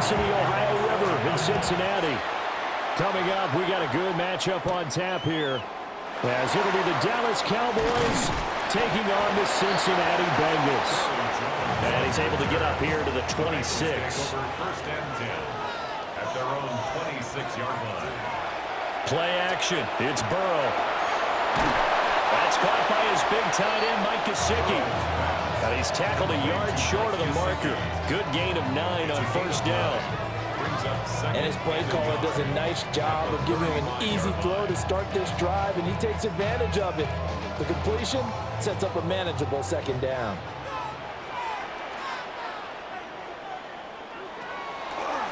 drinks in the Ohio River in Cincinnati. Coming up, we got a good matchup on tap here, as it'll be the Dallas Cowboys taking on the Cincinnati Bengals. And he's able to get up here to the 26. First and 10 at their own 26-yard line. Play action. It's Burrow. That's caught by his big tight end, Mike Gesicki. And he's tackled a yard short of the marker. Good gain of 9 on first down. And his play caller does a nice job of giving him an easy throw to start this drive, and he takes advantage of it. The completion sets up a manageable second down.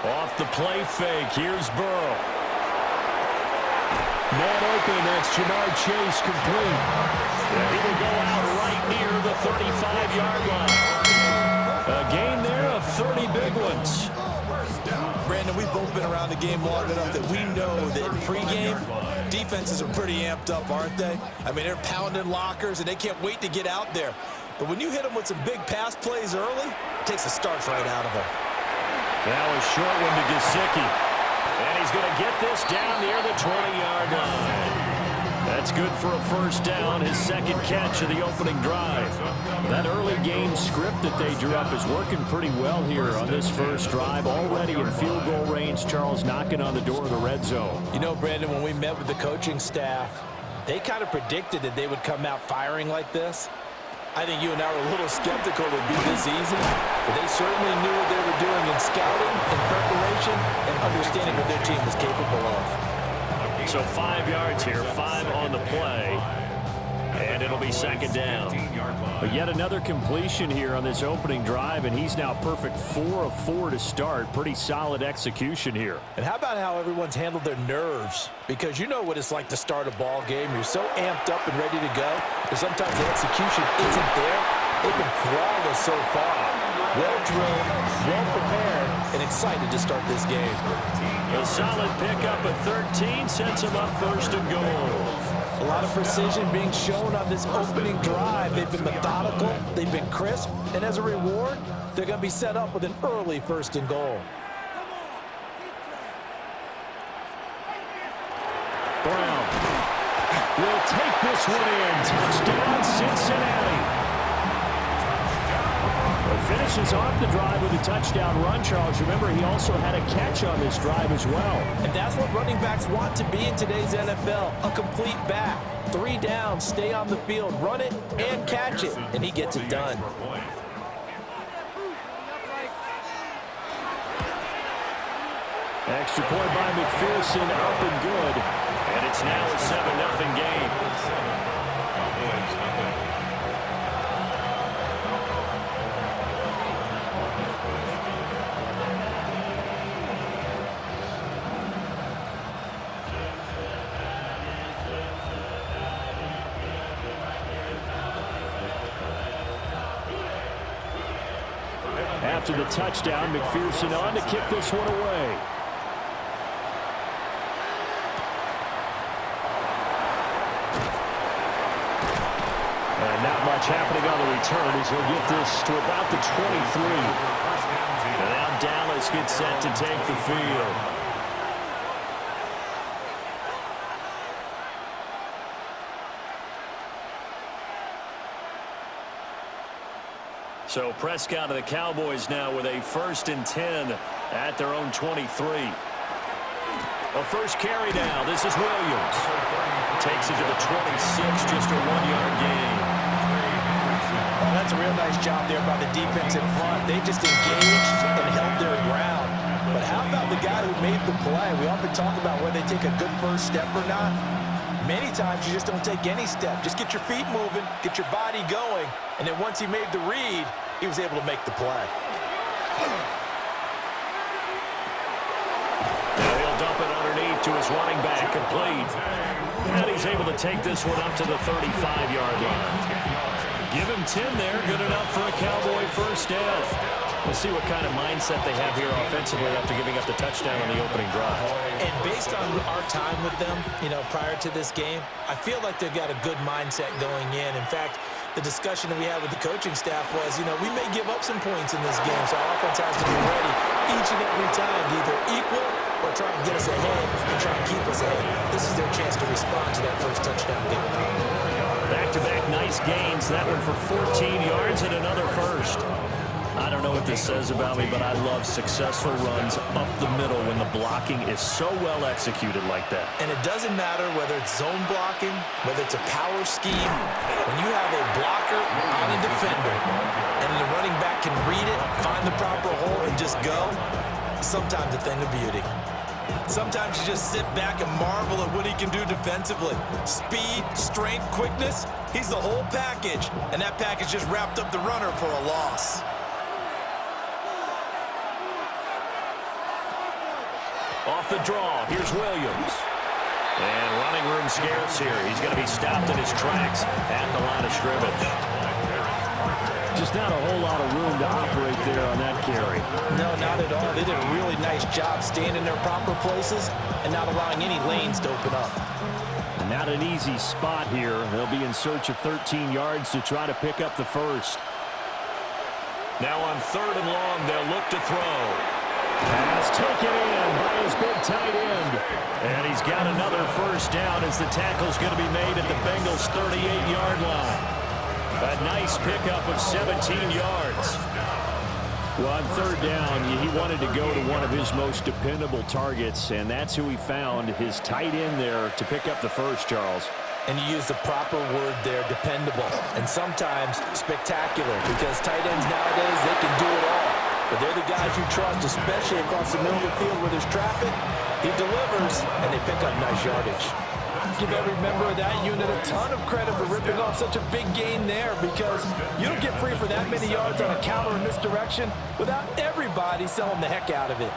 Off the play fake, here's Burrow. Man open, that's Jamar Chase complete. And he will go out right near the 35-yard line. A gain there of 30 big ones. Brandon, we've both been around the game long enough that we know that in pregame, defenses are pretty amped up, aren't they? I mean, they're pounding lockers, and they can't wait to get out there. But when you hit them with some big pass plays early, it takes the starch right out of them. Now a short one to Gesicki. And he's going to get this down near the 20-yard line. That's good for a first down, his second catch of the opening drive. That early game script that they drew up is working pretty well here on this first drive. Already in field goal range, Charles knocking on the door of the red zone. You know, Brandon, when we met with the coaching staff, they kind of predicted that they would come out firing like this. I think you and I were a little skeptical it would be this easy, but they certainly knew what they were doing in scouting, in preparation, and understanding what their team was capable of. So 5 yards here, 5 on the play, and it'll be second down. But yet another completion here on this opening drive, and he's now perfect 4 of 4 to start. Pretty solid execution here. And how about how everyone's handled their nerves? Because you know what it's like to start a ball game. You're so amped up and ready to go, but sometimes the execution isn't there. They've been flawless so far. Well drilled, well prepared, and excited to start this game. A solid pickup at 13 sets him up first and goal. A lot of precision being shown on this opening drive. They've been methodical, they've been crisp, and as a reward, they're going to be set up with an early first and goal. Brown will take this one in. Touchdown, Cincinnati. Finishes off the drive with a touchdown run, Charles. Remember, he also had a catch on this drive as well. And that's what running backs want to be in today's NFL, a complete back. 3 downs, stay on the field, run it, and catch it, and he gets it done. Extra point by McPherson, up and good. And it's now a 7-0 game. After the touchdown, McPherson on to kick this one away. And not much happening on the return as he'll get this to about the 23. And now Dallas gets set to take the field. So Prescott of the Cowboys now with a 1st and 10 at their own 23. A first carry now. This is Williams. Takes it to the 26, just a 1-yard gain. Oh, that's a real nice job there by the defense in front. They just engaged and held their ground. But how about the guy who made the play? We often talk about whether they take a good first step or not. Many times you just don't take any step. Just get your feet moving, get your body going, and then once he made the read, he was able to make the play. Now he'll dump it underneath to his running back, complete. And he's able to take this one up to the 35-yard line. Give him 10 there, good enough for a Cowboy first down. We'll see what kind of mindset they have here offensively after giving up the touchdown on the opening drive. And based on our time with them, you know, prior to this game, I feel like they've got a good mindset going in. In fact, the discussion that we had with the coaching staff was, you know, we may give up some points in this game, so our offense has to be ready. each and every time to either equal or try and get us ahead and try and keep us ahead. This is their chance to respond to that first touchdown given up. Back-to-back nice gains. That one for 14 yards and another first. I don't know what this says about me, but I love successful runs up the middle when the blocking is so well executed like that. And it doesn't matter whether it's zone blocking, whether it's a power scheme. When you have a blocker on a defender and the running back can read it, find the proper hole, and just go, sometimes a thing of beauty. Sometimes you just sit back and marvel at what he can do defensively. Speed, strength, quickness, he's the whole package. And that package just wrapped up the runner for a loss. Off the draw, here's Williams. And running room scarce here. He's going to be stopped in his tracks at the line of scrimmage. Just not a whole lot of room to operate there on that carry. No, not at all. They did a really nice job staying in their proper places and not allowing any lanes to open up. Not an easy spot here. They'll be in search of 13 yards to try to pick up the first. Now on 3rd and long, they'll look to throw. Pass taken in by his big tight end. And he's got another first down as the tackle's going to be made at the Bengals' 38-yard line. A nice pickup of 17 yards. Well, on 3rd down, he wanted to go to one of his most dependable targets, and that's who he found, his tight end there, to pick up the first, Charles. And you use the proper word there, dependable, and sometimes spectacular, because tight ends nowadays, they can do it all. But they're the guys you trust, especially across the middle of the field where there's traffic. He delivers, and they pick up nice yardage. Give every member of that unit a ton of credit for ripping off such a big gain there, because you don't get free for that many yards on a counter in misdirection without everybody selling the heck out of it.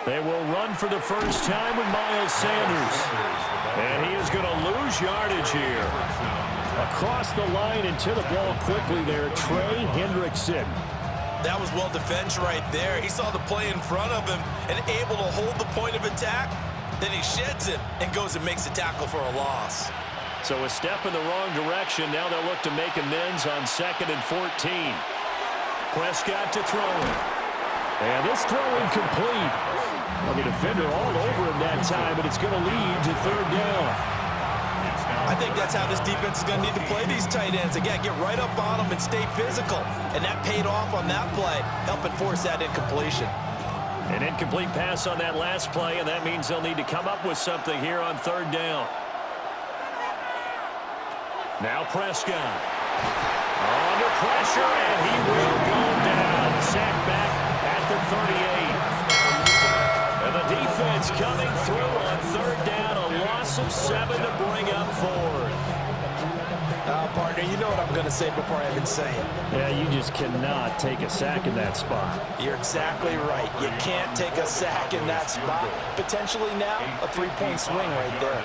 They will run for the first time with Miles Sanders. And he is going to lose yardage here. Across the line and to the ball quickly there, Trey Hendrickson. That was well defended right there. He saw the play in front of him and able to hold the point of attack. Then he sheds it and goes and makes a tackle for a loss. So a step in the wrong direction. Now they'll look to make amends on 2nd and 14. Prescott to throw it. And this throw incomplete. Well, the defender all over him that time, but it's going to lead to 3rd down. I think that's how this defense is going to need to play these tight ends. They got to get right up on them and stay physical. And that paid off on that play, helping force that incompletion. An incomplete pass on that last play, and that means they'll need to come up with something here on 3rd down. Now Prescott. Under pressure, and he will go down. Sacked back at the 38. And the defense coming through on 3rd down. A loss of 7 to bring up 4th. Partner, you know what I'm going to say before I even say it. Yeah, you just cannot take a sack in that spot. You're exactly right. You can't take a sack in that spot. Potentially now, a 3-point swing right there.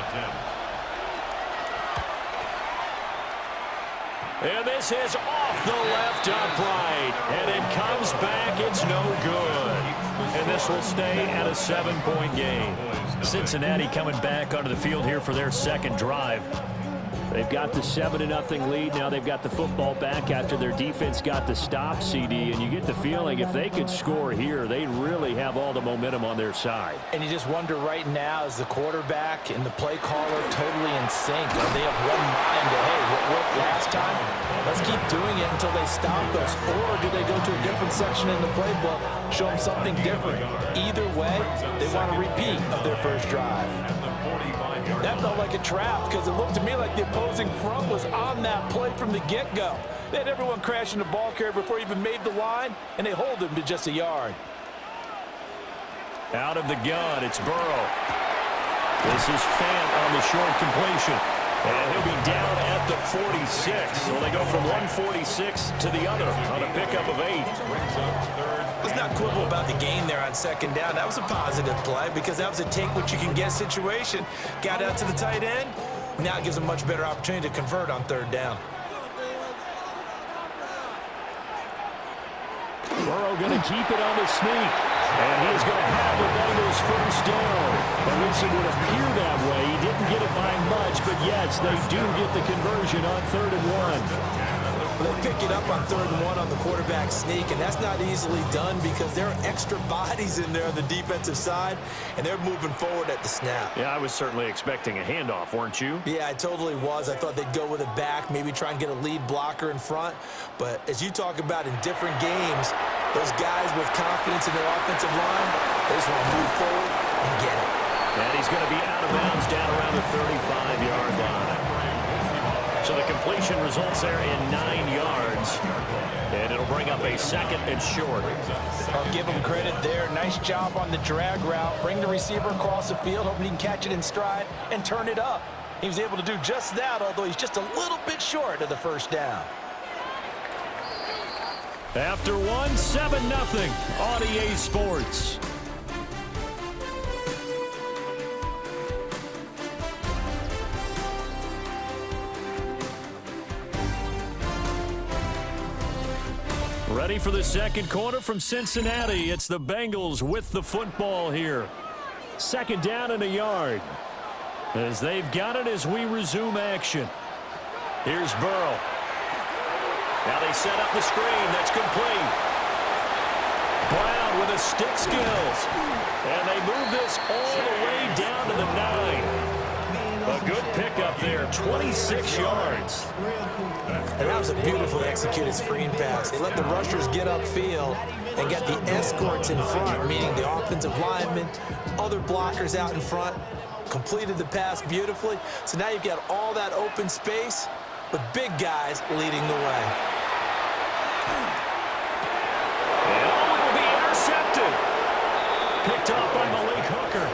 And this is off the left upright. And it comes back. It's no good. And this will stay at a 7-point game. Cincinnati coming back onto the field here for their second drive. They've got the 7-0 lead. Now they've got the football back after their defense got the stop, CD. And you get the feeling if they could score here, they really have all the momentum on their side. And you just wonder right now, is the quarterback and the play caller totally in sync? Are they of one mind to, hey, what worked last time? Let's keep doing it until they stop us. Or do they go to a different section in the playbook, show them something different? Either way, they want a repeat of their first drive. That felt like a trap because it looked to me like the opposing front was on that play from the get-go. They had everyone crashing the ball carrier before he even made the line, and they hold him to just a yard. Out of the gun, it's Burrow. This is Fant on the short completion. And he'll be down at the 46. So they go from 146 to the other on a pickup of 8. Let's not quibble about the gain there on 2nd down. That was a positive play because that was a take-what-you-can-get situation. Got out to the tight end. Now it gives a much better opportunity to convert on 3rd down. Burrow going to keep it on the sneak. And he's going to have the Bengals first down. At least it would appear that way. He didn't get it by much, but yes, they do get the conversion on 3rd and 1. Well, they pick it up on 3rd and 1 on the quarterback sneak, and that's not easily done because there are extra bodies in there on the defensive side, and they're moving forward at the snap. Yeah, I was certainly expecting a handoff, weren't you? Yeah, I totally was. I thought they'd go with it back, maybe try and get a lead blocker in front. But as you talk about in different games, those guys with confidence in their offensive line, they just want to move forward and get it. And he's going to be out of bounds down around the 35-yard line. So the completion results there in 9 yards. And it'll bring up a 2nd and short. I'll give him credit there. Nice job on the drag route. Bring the receiver across the field, hoping he can catch it in stride and turn it up. He was able to do just that, although he's just a little bit short of the first down. After one, 7-0 on EA Sports. Ready for the second quarter from Cincinnati. It's the Bengals with the football here. 2nd down and a yard. As they've got it as we resume action. Here's Burrow. Now they set up the screen. That's complete. Brown with the stick skills. And they move this all the way down to the 9. A good pickup there, 26 yards. And that was a beautifully executed screen pass. They let the rushers get upfield and got the escorts in front, meaning the offensive linemen, other blockers out in front, completed the pass beautifully. So now you've got all that open space with big guys leading the way. And it will be intercepted. Picked up by Malik Hooker.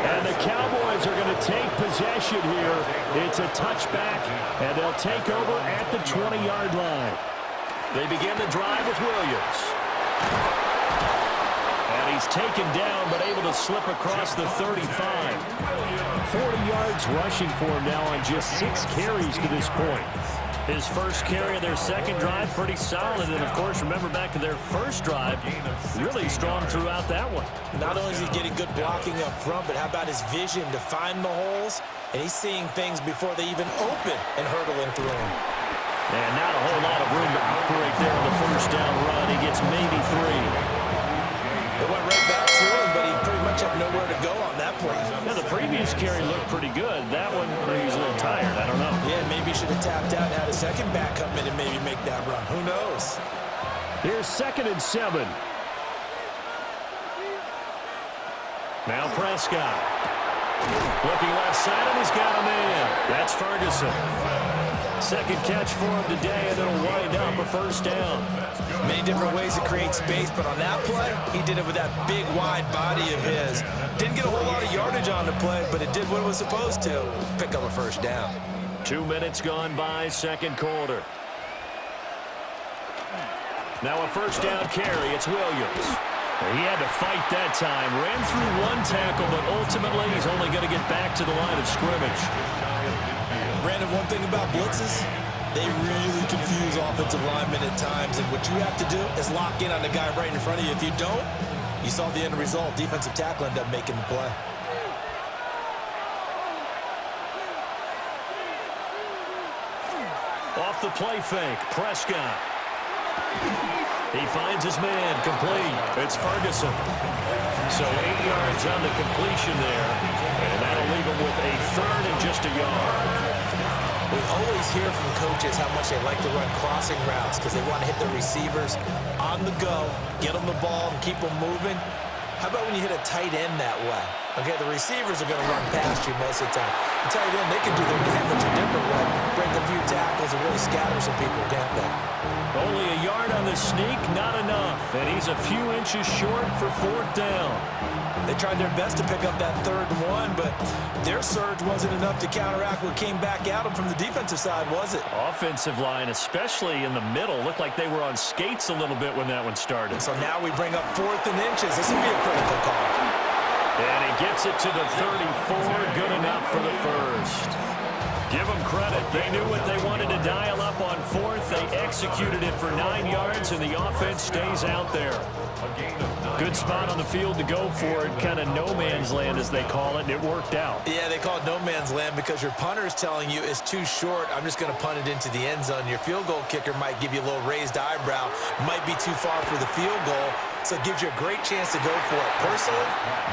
And the Cowboys are going to take possession here. It's a touchback, and they'll take over at the 20-yard line. They begin the drive with Williams. And he's taken down, but able to slip across the 35. 40 yards rushing for him now on just 6 carries to this point. His first carry of their second drive, pretty solid. And, of course, remember back to their first drive, really strong throughout that one. Not only is he getting good blocking up front, but how about his vision to find the holes? And he's seeing things before they even open and hurdling through them. And not a whole lot of room to operate there on the first down run. He gets maybe 3. It went right back to him, but he pretty much had nowhere to go on that play. Now, the previous carry looked pretty good. That one, he was a little tired. I don't know. Yeah, maybe he should have tapped out and had a second back come in and maybe make that run. Who knows? Here's 2nd and 7. Now Prescott. Looking left side, and he's got a man. That's Ferguson. Second catch for him today, and it'll wind up a first down. Many different ways to create space, but on that play, he did it with that big, wide body of his. Didn't get a whole lot of yardage on the play, but it did what it was supposed to. Pick up a first down. 2 minutes gone by, second quarter. Now a first down carry. It's Williams. He had to fight that time. Ran through one tackle, but ultimately he's only going to get back to the line of scrimmage. Brandon, one thing about blitzes, they really confuse offensive linemen at times, and what you have to do is lock in on the guy right in front of you. If you don't, you saw the end result. Defensive tackle ended up making the play. Off the play fake, Prescott. He finds his man, complete. It's Ferguson. So 8 yards on the completion there, and that'll leave him with a 3rd and just a yard. We always hear from coaches how much they like to run crossing routes because they want to hit the receivers on the go, get them the ball, and keep them moving. How about when you hit a tight end that way? Okay, the receivers are going to run past you most of the time. The tight end, they can do their damage a different way, break a few tackles and really scatter some people, can't they? Only a yard on the sneak, not enough. And he's a few inches short for 4th down. They tried their best to pick up that 3rd and 1, but their surge wasn't enough to counteract what came back at them from the defensive side, was it? Offensive line, especially in the middle, looked like they were on skates a little bit when that one started. So now we bring up 4th and inches. This will be a critical call. And he gets it to the 34, good enough for the first. Give them credit. They knew what they wanted to dial up on 4th, They executed it for 9 yards, and the offense stays out there. Good spot on the field to go for it. Kind of no man's land, as they call it, and it worked out. Yeah, they call it no man's land because your punter is telling you it's too short. I'm just going to punt it into the end zone. Your field goal kicker might give you a little raised eyebrow. Might be too far for the field goal, so it gives you a great chance to go for it. Personally,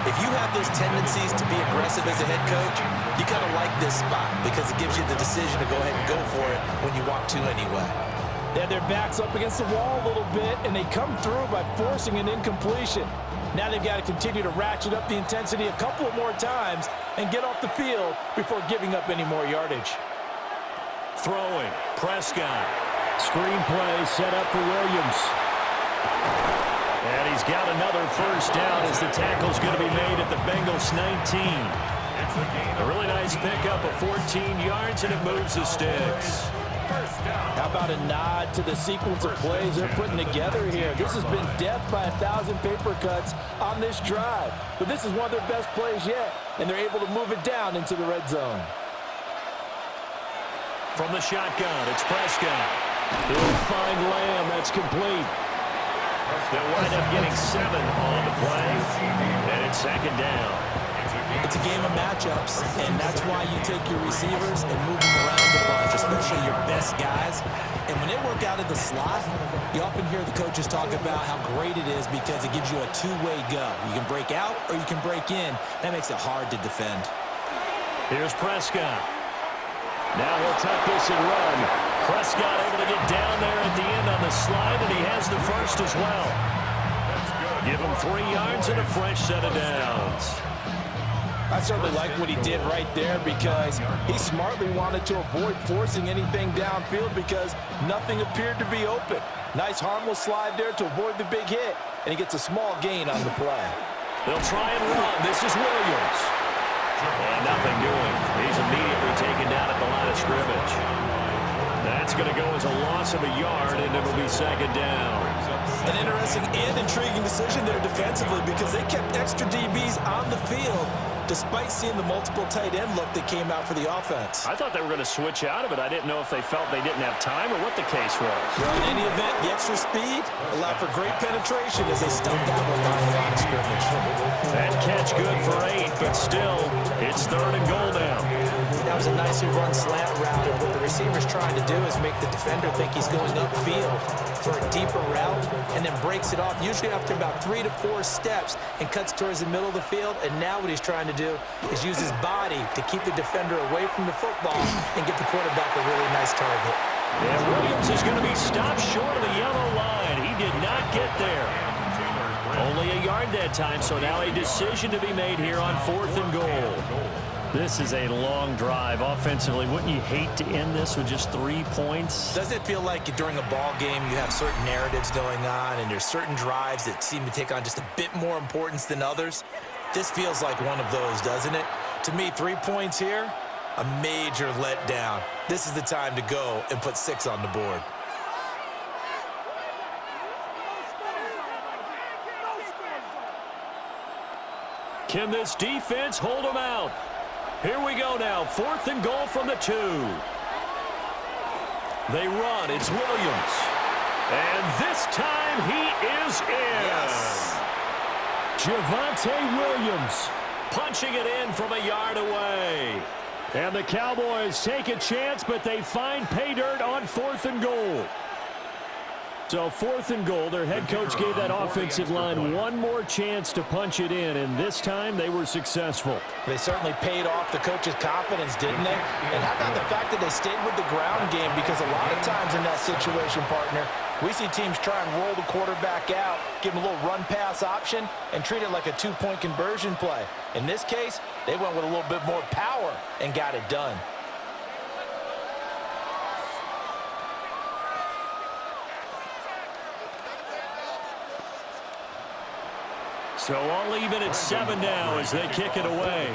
if you have those tendencies to be aggressive as a head coach, you kind of like this spot because it gives you the decision to go ahead and go for it when you want to anyway. They have their backs up against the wall a little bit, and they come through by forcing an incompletion. Now they've got to continue to ratchet up the intensity a couple of more times and get off the field before giving up any more yardage. Throwing, Prescott. Screen play set up for Williams. And he's got another first down as the tackle's going to be made at the Bengals 19. A really nice pickup of 14 yards, and it moves the sticks. How about a nod to the sequence of plays they're putting together here? This has been death by 1,000 paper cuts on this drive. But this is one of their best plays yet, and they're able to move it down into the red zone. From the shotgun, it's Prescott. He'll find Lamb. That's complete. They'll wind up getting 7 on the play, and it's second down. It's a game of matchups, and that's why you take your receivers and move them around a bunch, especially your best guys. And when they work out of the slot, you often hear the coaches talk about how great it is because it gives you a two-way go. You can break out or you can break in. That makes it hard to defend. Here's Prescott. Now he'll tuck this and run. Prescott able to get down there at the end on the slide, and he has the first as well. Give him 3 yards and a fresh set of downs. I certainly like what he did right there because he smartly wanted to avoid forcing anything downfield because nothing appeared to be open. Nice harmless slide there to avoid the big hit, and he gets a small gain on the play. They'll try and run. This is Williams. And nothing doing. He's immediately taken down at the line of scrimmage. That's going to go as a loss of a yard, and it'll be second down. An interesting and intriguing decision there defensively because they kept extra DBs on the field despite seeing the multiple tight end look that came out for the offense. I thought they were going to switch out of it. I didn't know if they felt they didn't have time or what the case was. Well, in any event, the extra speed allowed for great penetration as they stuffed out the line of scrimmage. That catch good for 8, but still, it's third and goal now. That was a nicely run slant route, and what the receiver's trying to do is make the defender think he's going upfield for a deeper route and then breaks it off, usually after about 3 to 4 steps, and cuts towards the middle of the field. And now what he's trying to do is use his body to keep the defender away from the football and get the quarterback a really nice target. And Williams is going to be stopped short of the yellow line. He did not get there. Only a yard that time, so now a decision to be made here on 4th and goal. This is a long drive offensively. Wouldn't you hate to end this with just 3 points? Doesn't it feel like during a ball game you have certain narratives going on and there's certain drives that seem to take on just a bit more importance than others? This feels like one of those, doesn't it? To me, 3 points here, a major letdown. This is the time to go and put 6 on the board. Can this defense hold them out? Here we go now, 4th and goal from the 2. They run, it's Williams. And this time he is in. Yes. Javonte Williams punching it in from a yard away. And the Cowboys take a chance, but they find pay dirt on 4th and goal. So 4th and goal, their head coach gave that offensive line one more chance to punch it in, and this time they were successful. They certainly paid off the coach's confidence, didn't they? And how about the fact that they stayed with the ground game? Because a lot of times in that situation, partner, we see teams try and roll the quarterback out, give him a little run-pass option, and treat it like a 2-point conversion play. In this case, they went with a little bit more power and got it done. So all even at 7 now as they kick it away.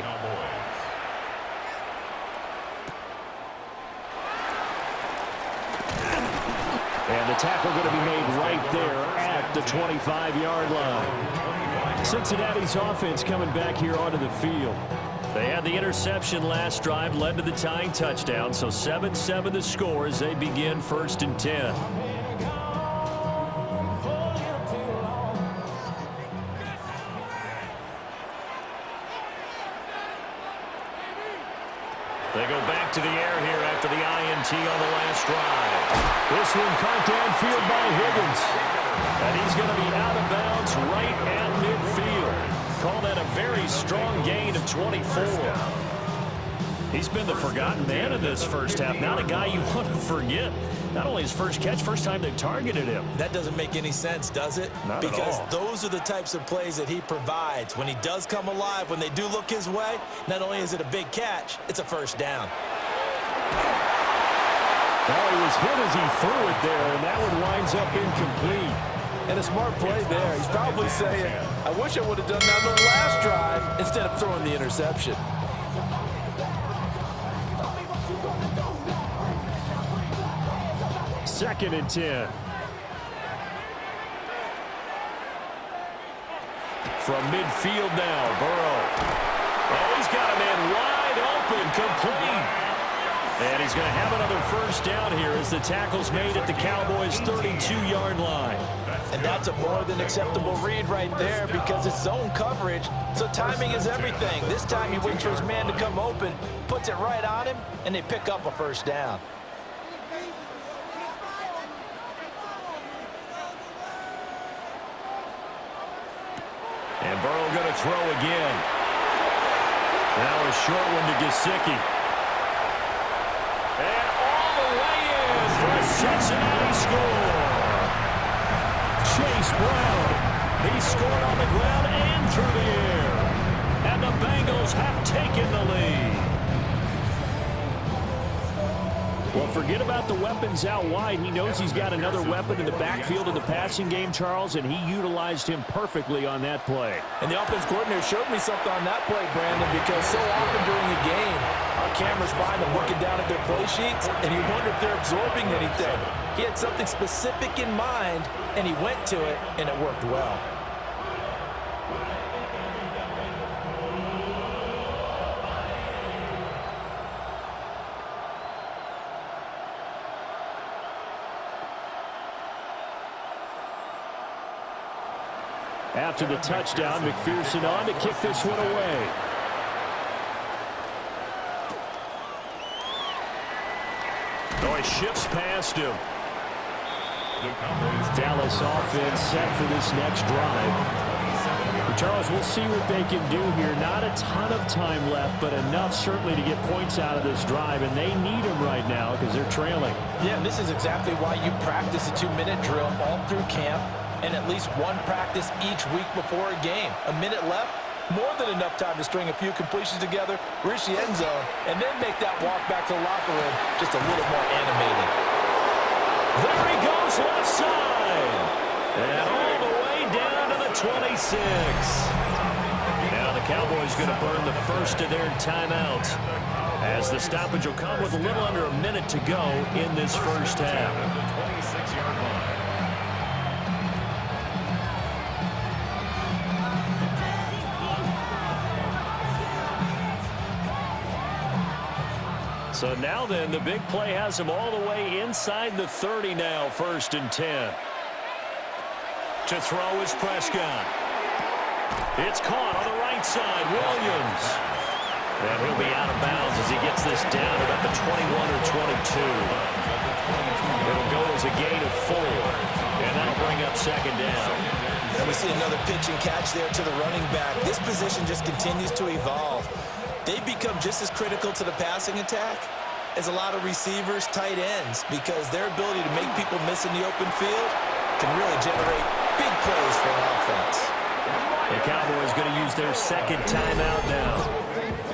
And the tackle going to be made right there at the 25-yard line. Cincinnati's offense coming back here onto the field. They had the interception last drive, led to the tying touchdown, so 7-7 the score as they begin 1st and 10. They go back to the air here after the INT on the last drive. This one caught downfield by Higgins. And he's going to be out of bounds right at midfield. Call that a very strong gain of 24. He's been the forgotten man in this first half. Not a guy you want to forget. Not only his first catch, first time they've targeted him. That doesn't make any sense, does it? Not because at all. Those are the types of plays that he provides. When he does come alive, when they do look his way, not only is it a big catch, it's a first down. Well, he was hit as he threw it there, and that one winds up incomplete. And a smart play there. He's probably saying, I wish I would have done that on the last drive instead of throwing the interception. Second and 10. From midfield now, Burrow. Oh, he's got a man wide open, complete. And he's going to have another first down here as the tackle's made at the Cowboys' 32-yard line. And that's a more than acceptable read right there because it's zone coverage, so timing is everything. This time he waits for his man to come open, puts it right on him, and they pick up a first down. And Burrow going to throw again. Now a short one to Gesicki. And all the way in for a Cincinnati score. Chase Brown. He scored on the ground and through the air. And the Bengals have taken the lead. Well, forget about the weapons out wide. He knows he's got another weapon in the backfield in the passing game, Charles, and he utilized him perfectly on that play. And the offense coordinator showed me something on that play, Brandon, because so often during a game, our cameras find them looking down at their play sheets, and you wonder if they're absorbing anything. He had something specific in mind, and he went to it, and it worked well. After the touchdown, McPherson on to kick this one away. Oh, he shifts past him. Dallas offense set for this next drive. Charles, we'll see what they can do here. Not a ton of time left, but enough certainly to get points out of this drive, and they need them right now because they're trailing. Yeah, and this is exactly why you practice a 2-minute drill all through camp, and at least one practice each week before a game. A minute left, more than enough time to string a few completions together, reach the end zone, and then make that walk back to the locker room just a little more animated. There he goes, left side. And all the way down to the 26. Now the Cowboys going to burn the first of their timeouts as the stoppage will come with a little under a minute to go in this first half. So now then, the big play has him all the way inside the 30 now, 1st and 10. To throw is Prescott. It's caught on the right side, Williams. And he'll be out of bounds as he gets this down about the 21 or 22. It'll go as a gain of 4, and that'll bring up second down. And we see another pitch and catch there to the running back. This position just continues to evolve. They become just as critical to the passing attack as a lot of receivers, tight ends, because their ability to make people miss in the open field can really generate big plays for an offense. The Cowboys going to use their second timeout now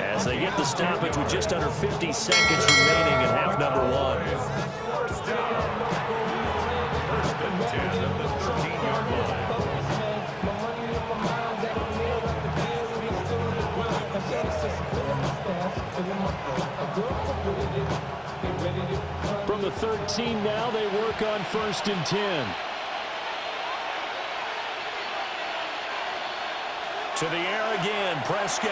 as they get the stoppage with just under 50 seconds remaining in half number 1. First down. 1st and 10 at the 13-yard line. From the 13 now, they work on 1st and 10. To the air again, Prescott.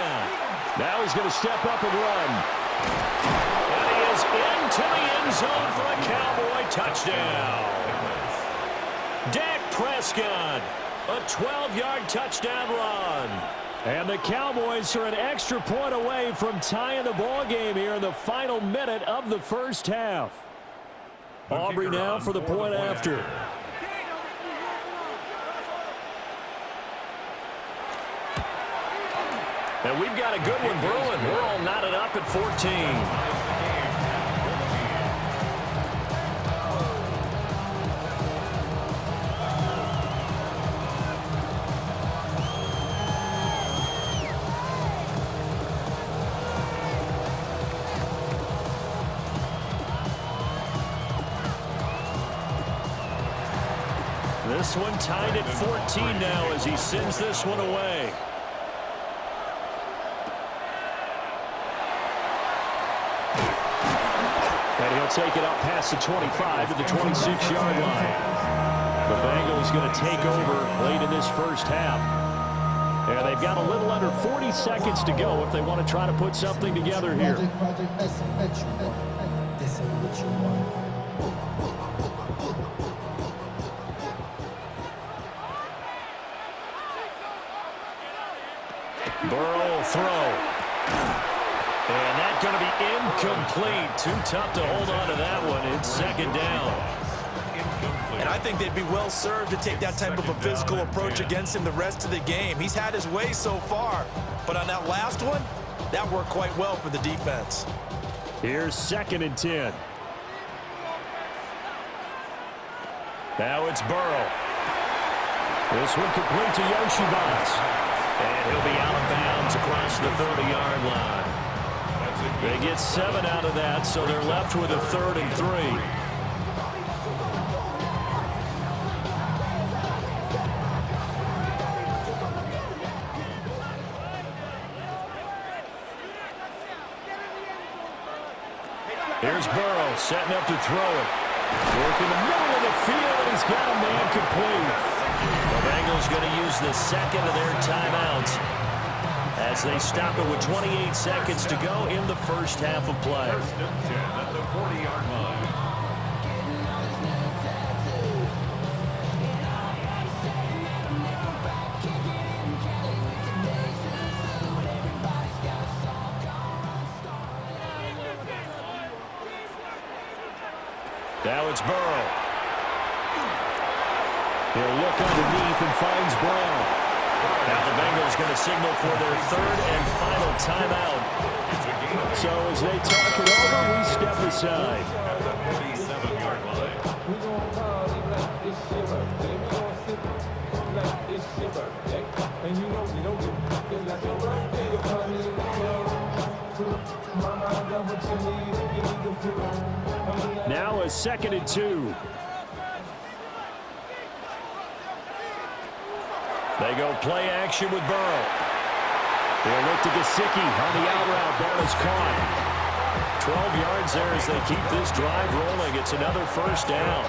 Now he's going to step up and run. And he is into the end zone for a Cowboy touchdown. Dak Prescott, a 12-yard touchdown run. And the Cowboys are an extra point away from tying the ball game here in the final minute of the first half. Aubrey now for the point after. And we've got a good one brewing. We're all knotted up at 14. This one tied at 14 now as he sends this one away. And he'll take it up past the 25 to the 26-yard line. The Bengals going to take over late in this first half. And they've got a little under 40 seconds to go if they want to try to put something together here. Burrow will throw. And that's going to be incomplete. Too tough to hold on to that one. It's second down. And I think they'd be well served to take that type of a physical approach against him the rest of the game. He's had his way so far. But on that last one, that worked quite well for the defense. Here's 2nd and 10. Now it's Burrow. This one complete to Yoshibas. And he'll be out of bounds across the 30-yard line. They get 7 out of that, so they're left with a 3rd and 3. Here's Burrow setting up to throw it. Working the middle of the field, and he's got a man complete. The Bengals going to use the second of their timeouts as they stop it with 28 seconds to go in the first half of play. 1st and 10 at the 40-yard line. Now it's Burrow. He'll look underneath and finds Brown. Now the Bengals going to signal for their 3rd and final timeout. So as they talk it over, we step aside. At the 47-yard line. Now a 2nd and 2. They go play action with Burrow. They'll look to Gesicki on the out route. Ball is caught. 12 yards there as they keep this drive rolling. It's another 1st down.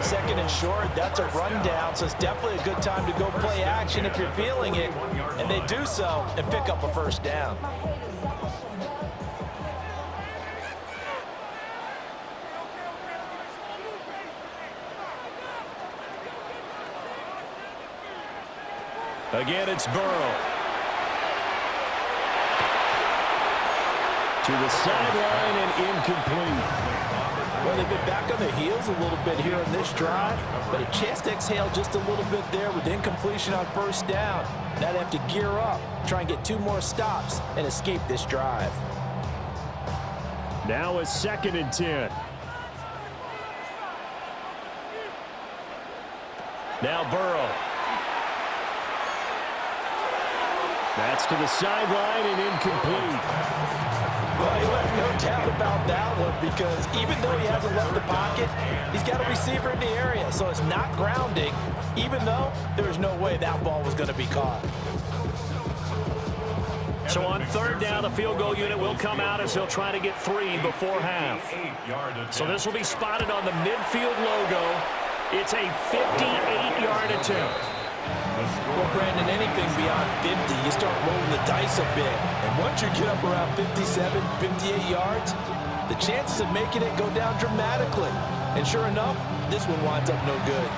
2nd and short, that's a rundown, so it's definitely a good time to go play action if you're feeling it. And they do so and pick up a 1st down. Again, it's Burrow. To the sideline and incomplete. Well, they've been back on their heels a little bit here on this drive, but a chance to exhale just a little bit there with incompletion on 1st down. Now they have to gear up, try and get 2 more stops, and escape this drive. Now a 2nd and 10. Now Burrow. That's to the sideline and incomplete. Well, you have no doubt about that one because even though he hasn't left the pocket, he's got a receiver in the area, so it's not grounding, even though there's no way that ball was going to be caught. So on 3rd down, the field goal unit will come out as he'll try to get 3 before half. So this will be spotted on the midfield logo. It's a 58-yard attempt. Well, Brandon, running anything beyond 50, you start rolling the dice a bit. And once you get up around 57, 58 yards, the chances of making it go down dramatically. And sure enough, this one winds up no good.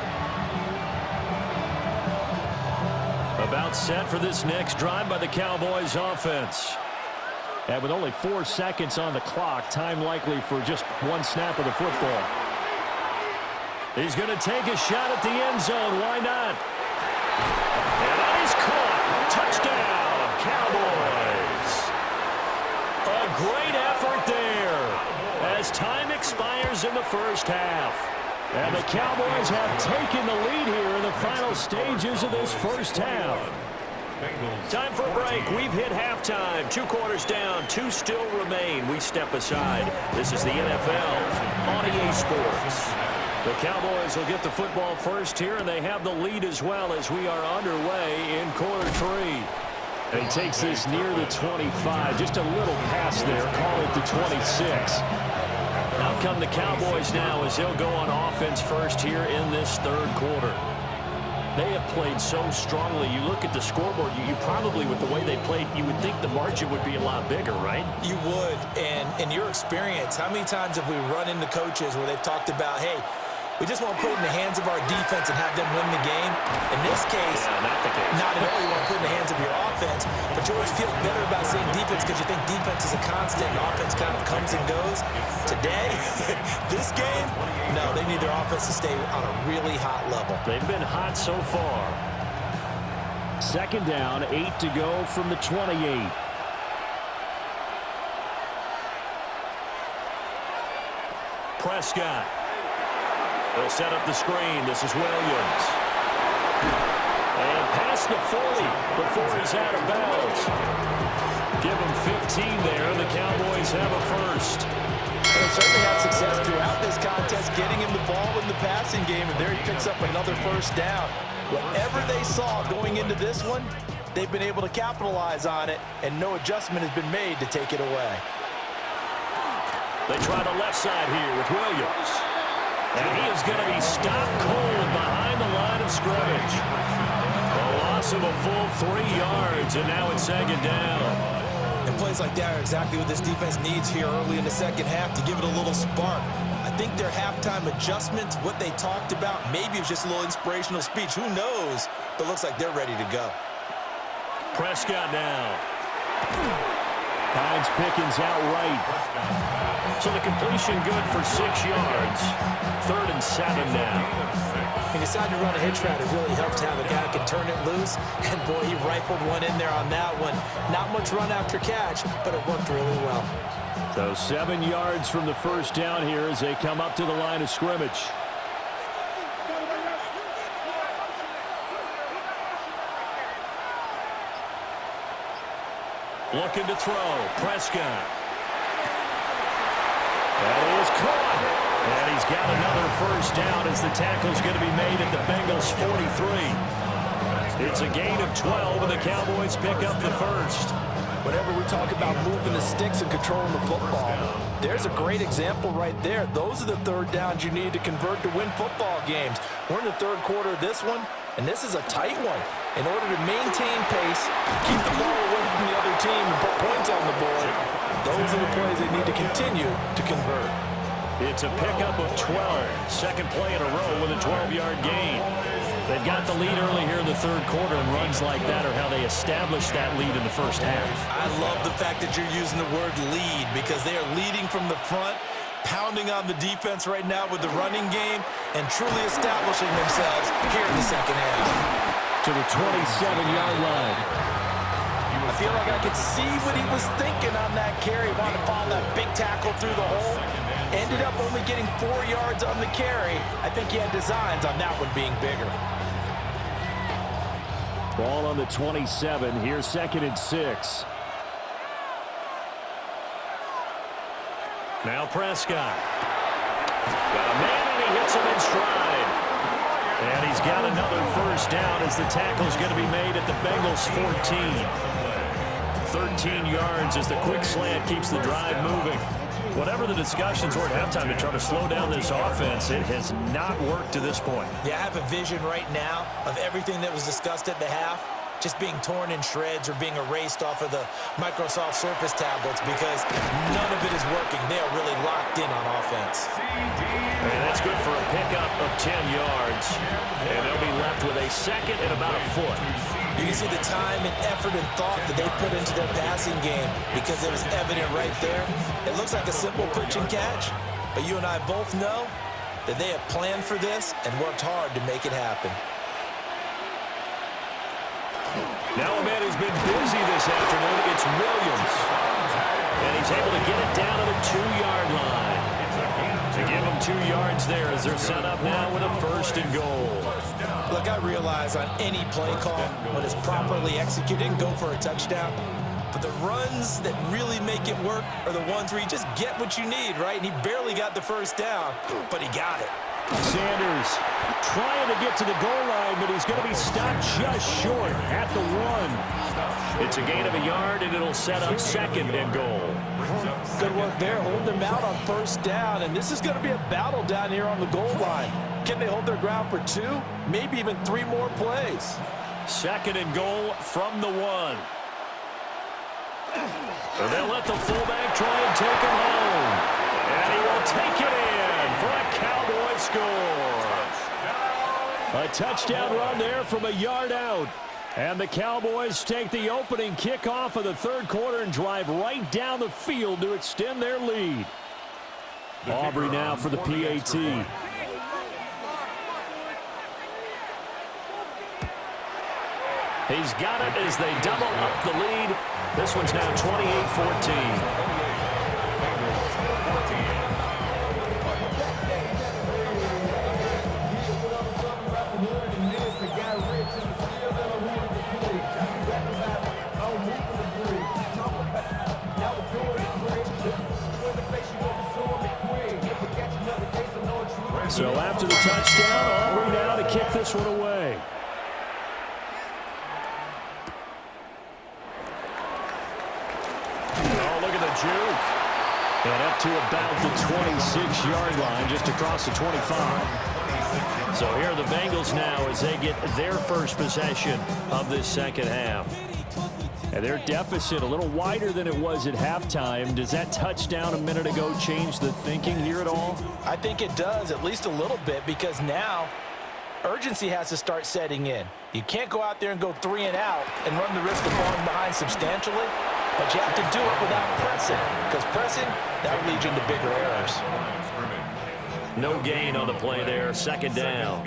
About set for this next drive by the Cowboys offense. And with only 4 seconds on the clock, time likely for just one snap of the football. He's going to take a shot at the end zone. Why not? And that is caught. Touchdown, Cowboys. A great effort there as time expires in the first half. And the Cowboys have taken the lead here in the final stages of this first half. Time for a break. We've hit halftime. 2 quarters down. 2 still remain. We step aside. This is the NFL on EA Sports. The Cowboys will get the football first here, and they have the lead as well as we are underway in quarter 3. And he takes this near the 25. Just a little pass there. Call it the 26. Out come the Cowboys now as they'll go on offense first here in this third quarter. They have played so strongly. You look at the scoreboard, you probably, with the way they played, you would think the margin would be a lot bigger, right? You would. And in your experience, how many times have we run into coaches where they've talked about, hey, we just want to put it in the hands of our defense and have them win the game? In this case, not the case. Not at all. You want to put it in the hands of your offense, but you always feel better about saying defense because you think defense is a constant and offense kind of comes and goes. Today, this game, no, they need their offense to stay on a really hot level. They've been hot so far. Second down, 8 to go from the 28. Prescott. They'll set up the screen. This is Williams. And past the 40 before he's out of bounds. Give him 15 there. The Cowboys have a first. They certainly had success throughout this contest getting him the ball in the passing game, and there he picks up another first down. Whatever they saw going into this one, they've been able to capitalize on it, and no adjustment has been made to take it away. They try the left side here with Williams. And he is going to be stopped cold behind the line of scrimmage. A loss of a full 3 yards, and now it's second down. And plays like that are exactly what this defense needs here early in the second half to give it a little spark. I think their halftime adjustments, what they talked about, maybe it's just a little inspirational speech. Who knows? But looks like they're ready to go. Prescott now. Finds Pickens outright. So the completion good for 6 yards. 3rd and 7 now. He decided to run a hitch route. It really helps to have a guy who can turn it loose. And, boy, he rifled one in there on that one. Not much run after catch, but it worked really well. So 7 yards from the first down here as they come up to the line of scrimmage. Looking to throw. Prescott. That is caught. And he's got another first down as the tackle's going to be made at the Bengals 43. It's a gain of 12, and the Cowboys pick up the first. Whenever we talk about moving the sticks and controlling the football, there's a great example right there. Those are the third downs you need to convert to win football games. We're in the third quarter of this one, and this is a tight one. In order to maintain pace, keep the ball away from the other team, and put points on the board, those are the plays they need to continue to convert. It's a pickup of 12. Second play in a row with a 12-yard gain. They've got the lead early here in the third quarter, and runs like that are how they establish that lead in the first half. I love the fact that you're using the word lead because they are leading from the front, pounding on the defense right now with the running game, and truly establishing themselves here in the second half. To the 27-yard line. I feel like I could see what he was thinking on that carry. Wanted to follow that big tackle through the hole. Ended up only getting 4 yards on the carry. I think he had designs on that one being bigger. Ball on the 27. Here's 2nd and 6. Now Prescott. Got a man, and he hits him in stride. And he's got another first down as the tackle's going to be made at the Bengals 14. 13 yards as the quick slant keeps the drive moving. Whatever the discussions were at halftime to try to slow down this offense, it has not worked to this point. Yeah, I have a vision right now of everything that was discussed at the half. just being torn in shreds or being erased off of the Microsoft Surface tablets because none of it is working. They are really locked in on offense. And that's good for a pickup of 10 yards. And they'll be left with a second and about a foot. You can see the time and effort and thought that they put into their passing game because it was evident right there. It looks like a simple pitch and catch, but you and I both know that they have planned for this and worked hard to make it happen. Now a man who's been busy this afternoon, it's Williams. And he's able to get it down to the 2-yard line. To give him 2 yards there as they're set up now with a first and goal. Look, I realize on any play call, when it's properly executed, go for a touchdown. But the runs that really make it work are the ones where you just get what you need, right? And he barely got the first down, but he got it. Sanders trying to get to the goal line, but he's going to be stopped just short at the 1. It's a gain of a yard, and it'll set up second and goal. Good work there, holding them out on first down, and this is going to be a battle down here on the goal line. Can they hold their ground for 2, maybe even 3 more plays? Second and goal from the 1. And they'll let the fullback try and take him home. And he will take it in for a Cowboy score. A touchdown run there from a yard out. And the Cowboys take the opening kickoff of the third quarter and drive right down the field to extend their lead. Aubrey now for the PAT. He's got it as they double up the lead. This one's now 28-14. So after the touchdown, Aubrey now to kick this one away. Oh, look at the juke. And up to about the 26-yard line, just across the 25. So here are the Bengals now as they get their first possession of this second half. And their deficit a little wider than it was at halftime. Does that touchdown a minute ago change the thinking here at all? I think it does, at least a little bit, because now urgency has to start setting in. You can't go out there and go 3 and out and run the risk of falling behind substantially, but you have to do it without pressing, because pressing, that leads you into bigger errors. No gain on the play there, second down.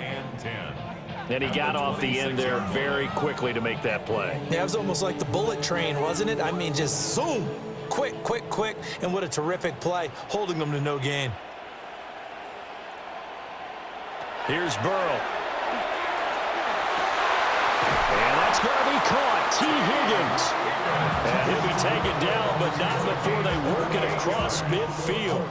And he got off the end there very quickly to make that play. Yeah, it was almost like the bullet train, wasn't it? I mean, just zoom, quick, quick, quick, and what a terrific play, holding them to no gain. Here's Burrow. And that's going to be caught. T. Higgins. And he'll be taken down, but not before they work it across midfield.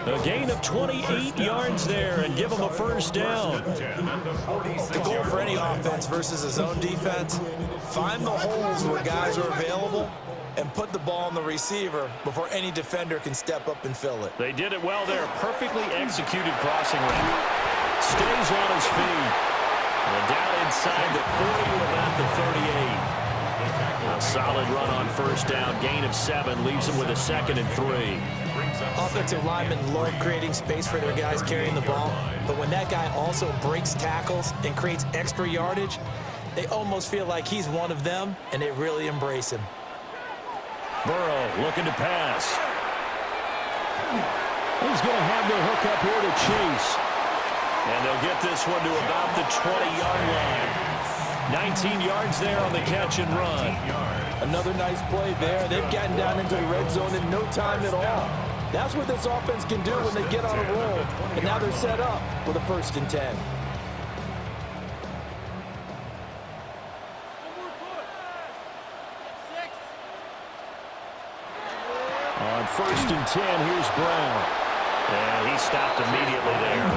A gain of 28 yards there and give them a first down. The goal for any offense versus a zone defense, find the holes where guys are available and put the ball on the receiver before any defender can step up and fill it. They did it well there. Perfectly executed crossing route. Stays on his feet. And down inside the 40 and at the 38. A solid run on first down. Gain of 7 leaves them with a second and 3. Offensive linemen love creating space for their guys carrying the ball, but when that guy also breaks tackles and creates extra yardage, they almost feel like he's one of them, and they really embrace him. Burrow looking to pass. He's going to have the hook up here to Chase. And they'll get this one to about the 20-yard line. 19 yards there on the catch and run. Another nice play there. They've gotten down into the red zone in no time at all. That's what this offense can do when they get on a roll. And now they're set up with a 1st and 10. On 1st and 10, here's Brown. And he stopped immediately there.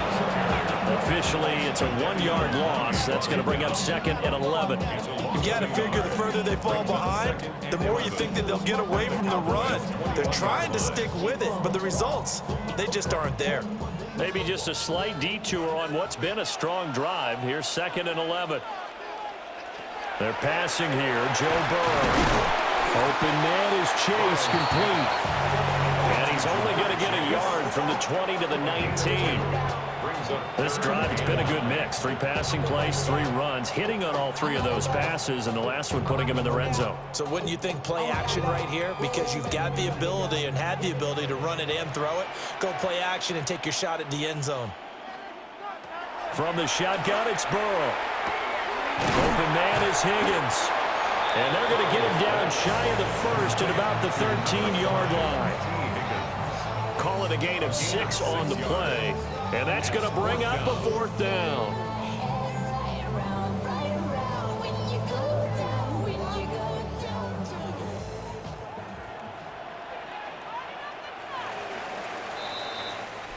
Officially, it's a 1-yard loss. That's going to bring up 2nd and 11. You got to figure the further they fall behind, the more you think that they'll get away from the run. They're trying to stick with it, but the results, they just aren't there. Maybe just a slight detour on what's been a strong drive. Here's 2nd and 11. They're passing here. Joe Burrow. Open man is Chase, complete. And he's only going to get a yard from the 20 to the 19. This drive, it's been a good mix. 3 passing plays, 3 runs, hitting on all 3 of those passes, and the last one putting him in the red zone. So wouldn't you think play action right here? Because you've got the ability and had the ability to run it and throw it. Go play action and take your shot at the end zone. From the shotgun, it's Burrow. Open man is Higgins. And they're going to get him down shy of the first at about the 13-yard line. Call it a gain of 6 on the play. And that's going to bring up a 4th down.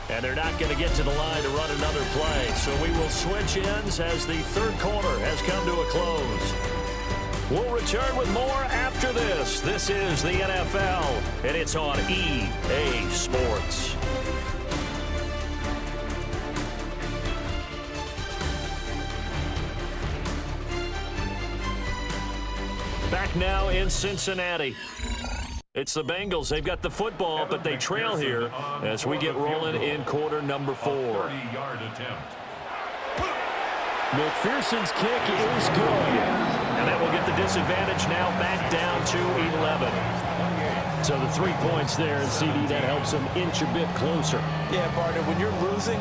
And they're not going to get to the line to run another play. So we will switch ends as the 3rd quarter has come to a close. We'll return with more after this. This is the NFL, and it's on EA Sports. Back now in Cincinnati. It's the Bengals. They've got the football, but they trail here as we get rolling in quarter number 4. 30-yard attempt. McPherson's kick is good. And that will get the disadvantage now back down to 11. So the 3 points there, and CD, that helps them inch a bit closer. Yeah, partner, when you're losing,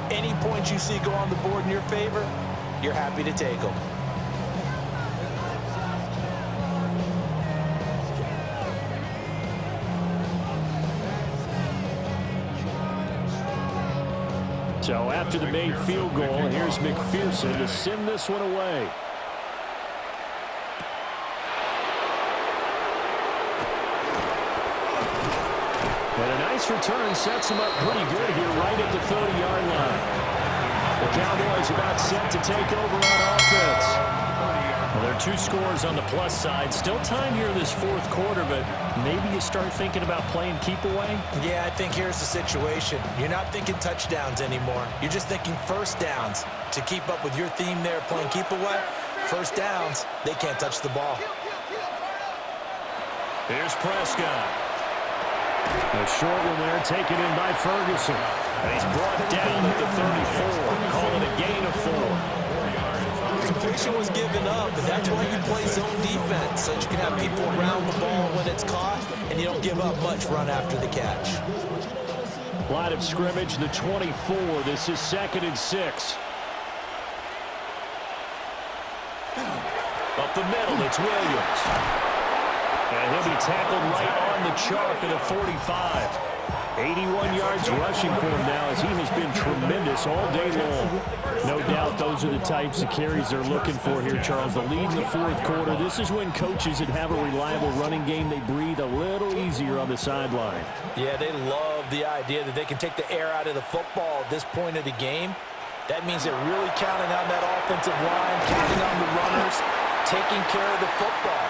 any points you see go on the board in your favor, you're happy to take them. So after the made field goal, here's McPherson to send this one away. And a nice return sets him up pretty good here right at the 30-yard line. The Cowboys about set to take over on offense. Well, there are 2 scores on the plus side. Still time here in this 4th quarter, but maybe you start thinking about playing keep away? Yeah, I think here's the situation. You're not thinking touchdowns anymore. You're just thinking first downs. To keep up with your theme there, playing keep away, first downs, they can't touch the ball. Here's Prescott. A short one there, taken in by Ferguson. And he's brought down at the 34. Call it a gain of 4. Completion was given up, but that's why you play zone defense, so that you can have people around the ball when it's caught, and you don't give up much run after the catch. Line of scrimmage, the 24. This is 2nd and 6. Up the middle, it's Williams. And he'll be tackled right on the chalk at the 45. 81 yards rushing for him now as he has been tremendous all day long. No doubt those are the types of carries they're looking for here, Charles. The lead in the 4th quarter. This is when coaches that have a reliable running game, they breathe a little easier on the sideline. Yeah, they love the idea that they can take the air out of the football at this point of the game. That means they're really counting on that offensive line, counting on the runners, taking care of the football.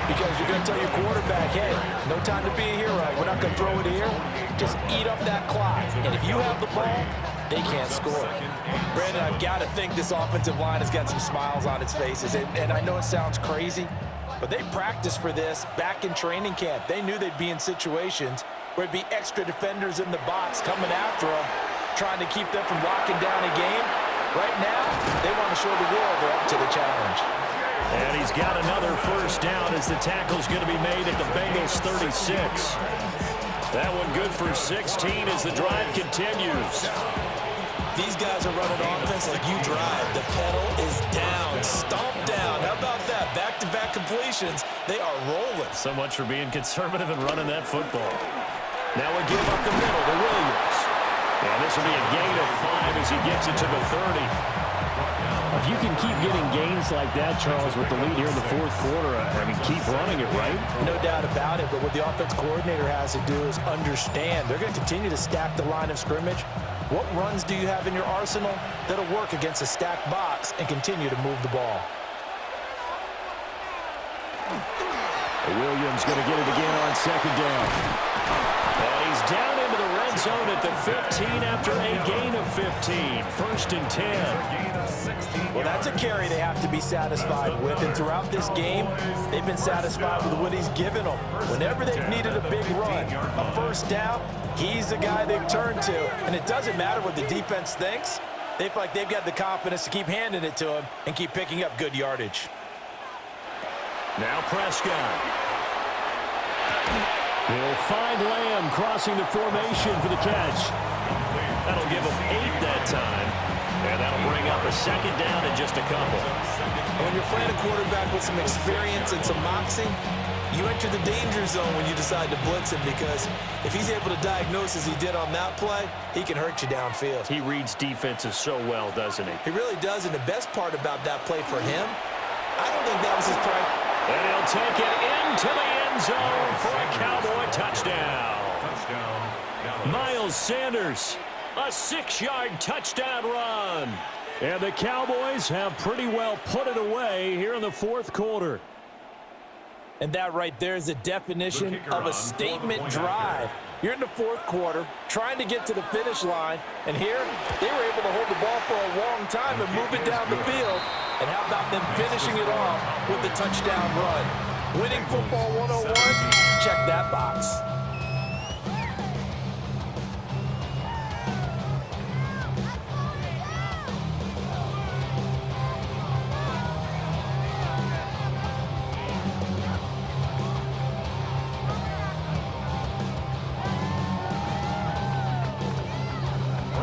Because you're going to tell your quarterback, hey, no time to be a hero. We're not going to throw it here. Just eat up that clock. And if you have the ball, they can't score. Brandon, I've got to think this offensive line has got some smiles on its faces. And I know it sounds crazy, but they practiced for this back in training camp. They knew they'd be in situations where there'd be extra defenders in the box coming after them, trying to keep them from locking down a game. Right now, they want to show the world they're up to the challenge. And he's got another first down as the tackle's going to be made at the Bengals 36. That one good for 16 as the drive continues. These guys are running offense like you drive. The pedal is down, stomp down. How about that? Back-to-back completions. They are rolling. So much for being conservative and running that football. Now we give up the middle to Williams. And this will be a gain of 5 as he gets it to the 30. If you can keep getting gains like that, Charles, with the lead here in the 4th quarter, I mean, keep running it, right? No doubt about it, but what the offense coordinator has to do is understand. They're going to continue to stack the line of scrimmage. What runs do you have in your arsenal that'll work against a stacked box and continue to move the ball? Williams going to get it again on 2nd down. And he's down into the red own at the 15 after a gain of 15. First and 10. Well, that's a carry they have to be satisfied with. And throughout this game, they've been satisfied with what he's given them. Whenever they've needed a big run, a first down, he's the guy they've turned to. And it doesn't matter what the defense thinks. They feel like they've got the confidence to keep handing it to him and keep picking up good yardage. Now Prescott. He'll find Lamb crossing the formation for the catch. That'll give him 8 that time. And that'll bring up a second down in just a couple. When you're playing a quarterback with some experience and some moxie, you enter the danger zone when you decide to blitz him, because if he's able to diagnose as he did on that play, he can hurt you downfield. He reads defenses so well, doesn't he? He really does, and the best part about that play for him, I don't think that was his prime. And he'll take it into the end zone for a Cowboy touchdown. Miles Sanders, a 6-yard touchdown run. And the Cowboys have pretty well put it away here in the fourth quarter. And that right there is the definition of a statement drive. You're in the fourth quarter, trying to get to the finish line, and here they were able to hold the ball for a long time and move it down the field. And how about them finishing it off with the touchdown run? Winning football 101, check that box.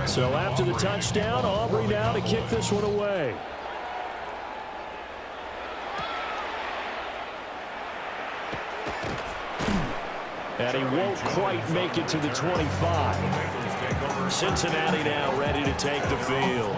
So after the touchdown, Aubrey now to kick this one away. And he won't quite make it to the 25. Cincinnati now ready to take the field.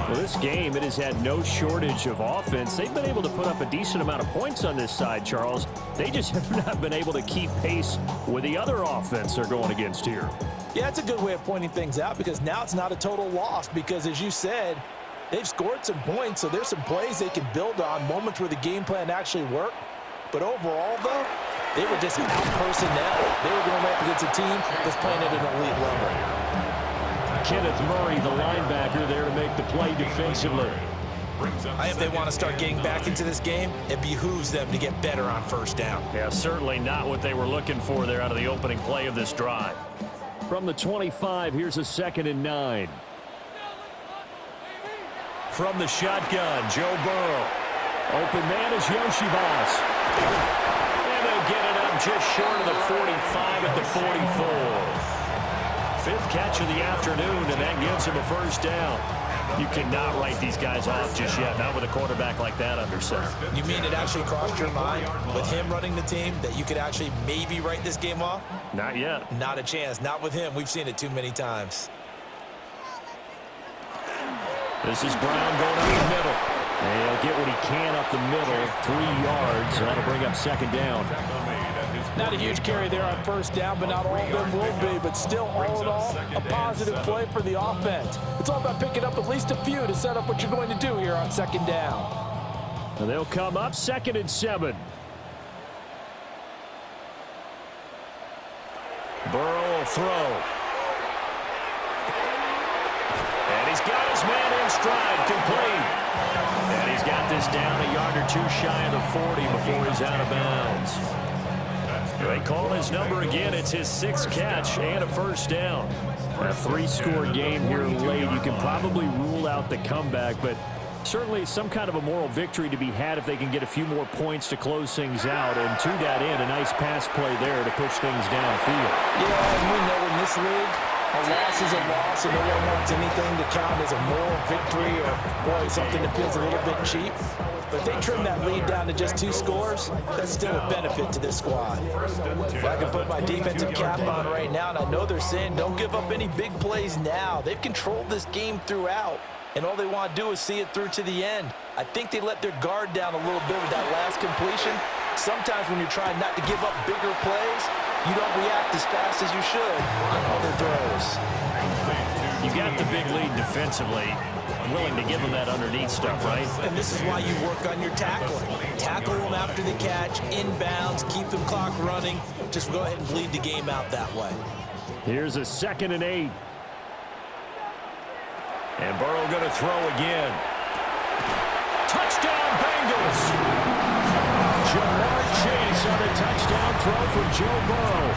Well, this game, it has had no shortage of offense. They've been able to put up a decent amount of points on this side, Charles. They just have not been able to keep pace with the other offense they're going against here. Yeah, that's a good way of pointing things out, because now it's not a total loss, because as you said, they've scored some points, so there's some plays they can build on, moments where the game plan actually worked. But overall, though, they were just out-personnel. They were going up against a team that's playing at an elite level. Kenneth Murray, the linebacker, there to make the play defensively. If they want to start getting back into this game, it behooves them to get better on first down. Yeah, certainly not what they were looking for there out of the opening play of this drive. From the 25, here's a 2nd and 9. From the shotgun, Joe Burrow. Open man is Yoshivas. And they'll get it up just short of the 45 at the 44. 5th catch of the afternoon, and that gives him a first down. You cannot write these guys off just yet, not with a quarterback like that under center. You mean it actually crossed your mind with him running the team that you could actually maybe write this game off? Not yet. Not a chance. Not with him. We've seen it too many times. This is Brown going up the middle. And he'll get what he can up the middle, 3 yards. That'll bring up 2nd down. Not a huge carry there on first down, but not all of them will be. But still, all in all, a positive play for the offense. It's all about picking up at least a few to set up what you're going to do here on 2nd down. And they'll come up 2nd and 7. Burrow will throw. And he's got his man in stride, complete. And he's got this down a yard or two shy of the 40 before he's out of bounds. They call his number again. It's his 6th catch and a first down. A 3-score game here late. You can probably rule out the comeback, but certainly some kind of a moral victory to be had if they can get a few more points to close things out. And to that end, a nice pass play there to push things downfield. Yeah, and we know in this league, a loss is a loss, and no one wants anything to count as a moral victory or, boy, something that feels a little bit cheap. But if they trim that lead down to just 2 scores, that's still a benefit to this squad. I can put my defensive cap on right now, and I know they're saying don't give up any big plays now. They've controlled this game throughout, and all they want to do is see it through to the end. I think they let their guard down a little bit with that last completion. Sometimes when you're trying not to give up bigger plays, you don't react as fast as you should on other throws. You got the big lead defensively. Willing to give them that underneath stuff, right? And this is why you work on your tackling. Tackle them after the catch, inbounds, keep the clock running. Just go ahead and bleed the game out that way. Here's a 2nd and 8. And Burrow going to throw again. Touchdown, Bengals! Jamar Chase on a touchdown throw for Joe Burrow.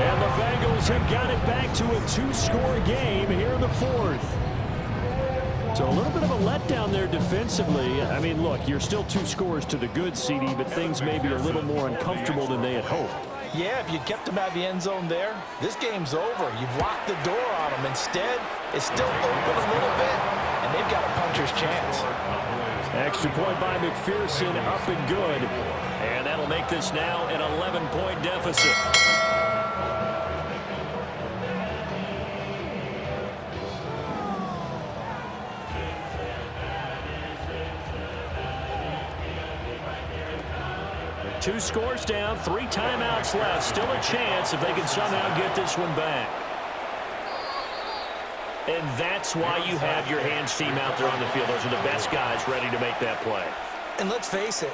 And the Bengals have got it back to a 2-score game here in the 4th. So a little bit of a letdown there defensively. I mean, look, you're still 2 scores to the good, CD, but things may be a little more uncomfortable than they had hoped. Yeah, if you kept them out of the end zone there, this game's over. You've locked the door on them. Instead, it's still open a little bit, and they've got a puncher's chance. Extra point by McPherson, up and good. And that'll make this now an 11-point deficit. Two scores down, 3 timeouts left. Still a chance if they can somehow get this one back. And that's why you have your hands team out there on the field. Those are the best guys ready to make that play. And let's face it,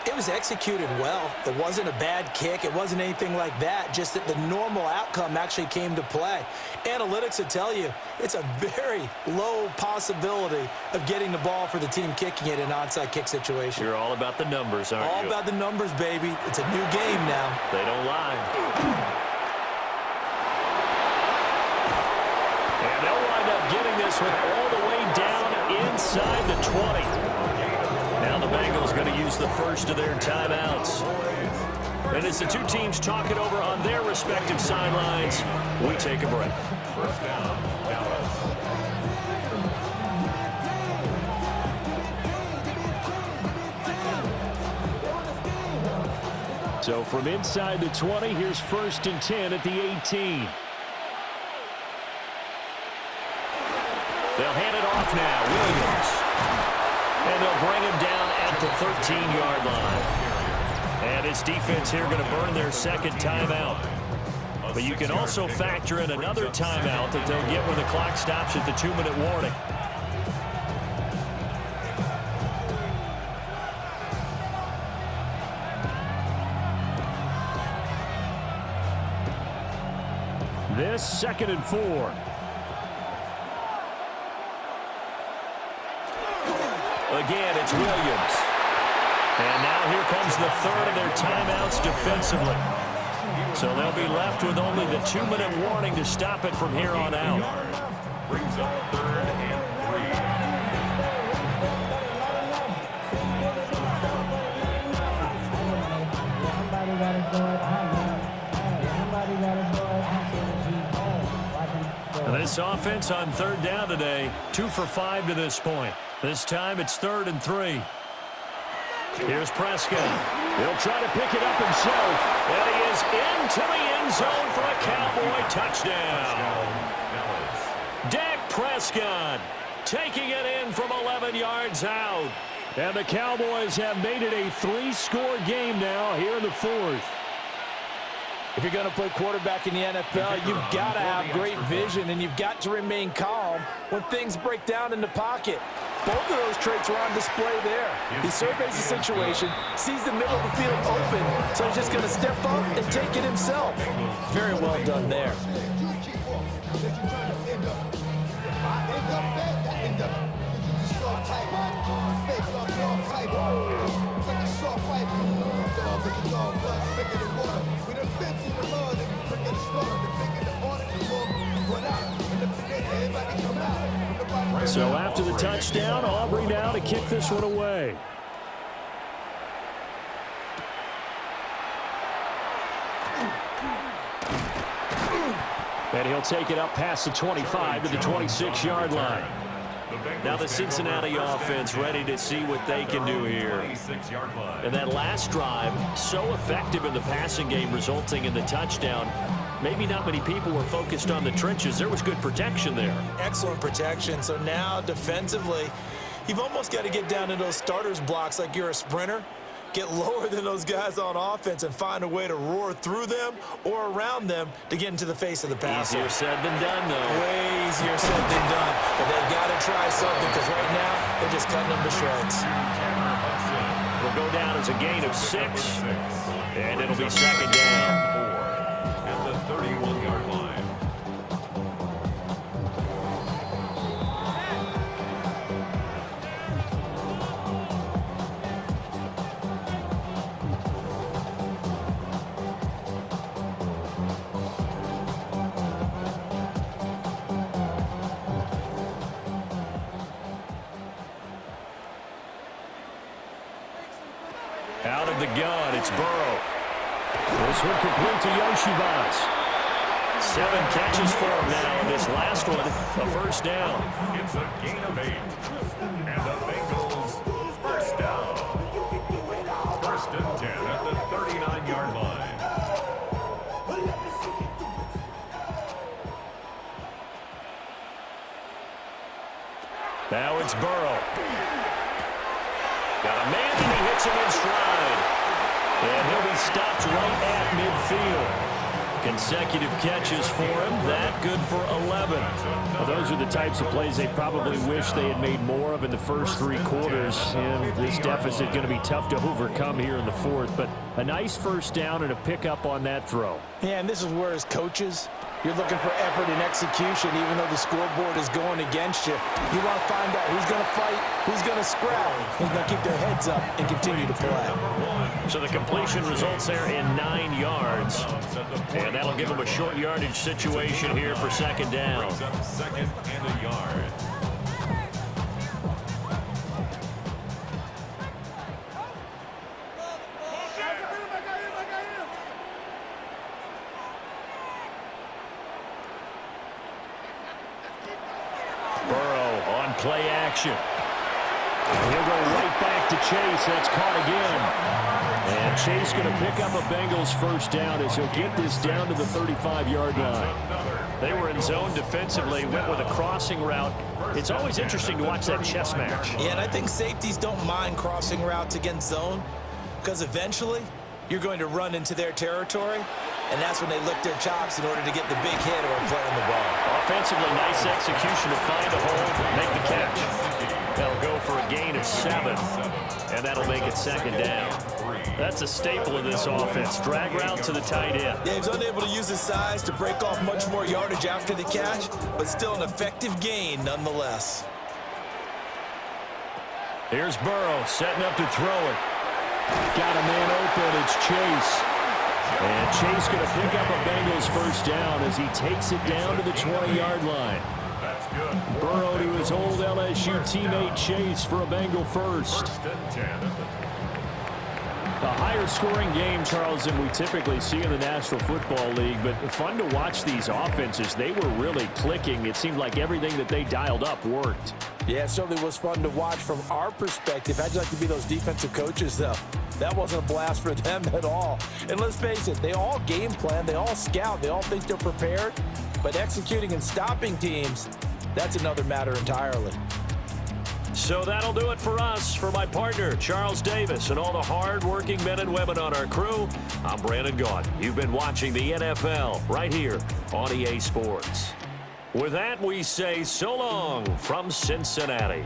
it was executed well. It wasn't a bad kick. It wasn't anything like that. Just that the normal outcome actually came to play. Analytics will tell you it's a very low possibility of getting the ball for the team kicking it in an onside kick situation. You're all about the numbers, aren't you? All about the numbers, baby. It's a new game now. They don't lie. And they'll wind up getting this one all the way down inside the 20. Now the Bengals going to use the first of their timeouts. And as the two teams talk it over on their respective sidelines, we take a break. First down, Dallas. So from inside the 20, here's 1st and 10 at the 18. They'll hand it off now. Williams. And they'll bring him down at the 13-yard line. And his defense here going to burn their 2nd timeout. But you can also factor in another timeout that they'll get when the clock stops at the 2-minute warning. This 2nd and 4. Again, it's Williams. And now here comes the 3rd of their timeouts defensively. So they'll be left with only the 2-minute warning to stop it from here on out. Brings up 3rd and 3. This offense on 3rd down today, 2 for 5 to this point. This time it's 3rd and 3. Here's Prescott. He'll try to pick it up himself. And he is into the end zone for a Cowboy touchdown. Dak Prescott taking it in from 11 yards out. And the Cowboys have made it a 3-score game now here in the 4th. If you're going to play quarterback in the NFL, you've got to have great vision, and you've got to remain calm when things break down in the pocket. Both of those traits were on display there. He surveys the situation, sees the middle of the field open, so he's just going to step up and take it himself. Very well done there. So after the touchdown, Aubrey now to kick this one away. And he'll take it up past the 25 to the 26-yard line. Now the Cincinnati offense ready to see what they can do here. And that last drive, so effective in the passing game, resulting in the touchdown. Maybe not many people were focused on the trenches. There was good protection there. Excellent protection. So now defensively, you've almost got to get down to those starters blocks like you're a sprinter. Get lower than those guys on offense and find a way to roar through them or around them to get into the face of the passer. Easier said than done, though. Way easier said than done. But they've got to try something because right now they're just cutting them to shreds. Will go down as a gain of 6, and it'll be 2nd down. At the 31-yard line. Out of the gun, it's Burrow. This one complete to Yoshivas. 7 catches for him now, and this last one, a first down. It's a gain of 8. And the Bengals, first down. First and 10 at the 39-yard line. Now it's Burrow. Got a man, and he hits him in stride. And he'll be stopped right at midfield. Consecutive catches for him. That good for 11. Well, those are the types of plays they probably wish they had made more of in the first 3 quarters. And this deficit going to be tough to overcome here in the 4th. But a nice first down and a pickup on that throw. Yeah, and this is where, as coaches, you're looking for effort and execution, even though the scoreboard is going against you. You want to find out who's going to fight, who's going to scrap, who's going to keep their heads up and continue to play. So the completion results there in 9 yards. And that'll give them a short yardage situation here for second down. Second and a yard. Burrow on play action. He'll go right back to Chase. That's caught again. And Chase going to pick up a Bengals first down as he'll get this down to the 35-yard line. They were in zone defensively, went with a crossing route. It's always interesting to watch that chess match. Yeah, and I think safeties don't mind crossing routes against zone because eventually you're going to run into their territory, and that's when they lick their chops in order to get the big hit or play on the ball. Offensively, nice execution to find a hole, make the catch. They'll go for a gain of 7, and that'll make it second down. That's a staple of this offense. Drag route to the tight end. Yeah, he's unable to use his size to break off much more yardage after the catch, but still an effective gain nonetheless. Here's Burrow setting up to throw it. Got a man open. It's Chase. And Chase going to pick up a Bengals first down as he takes it down to the 20-yard line. Burrow to his old LSU teammate Chase for a Bengal first. A higher scoring game, Charles, than we typically see in the National Football League, but fun to watch these offenses. They were really clicking. It seemed like everything that they dialed up worked. Yeah, it certainly was fun to watch from our perspective. How'd you like to be those defensive coaches, though? That wasn't a blast for them at all. And let's face it, they all game plan, they all scout, they all think they're prepared, but executing and stopping teams, that's another matter entirely. So that'll do it for us. For my partner, Charles Davis, and all the hard-working men and women on our crew, I'm Brandon Gaudin. You've been watching the NFL right here on EA Sports. With that, we say so long from Cincinnati.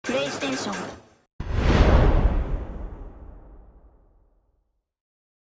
PlayStation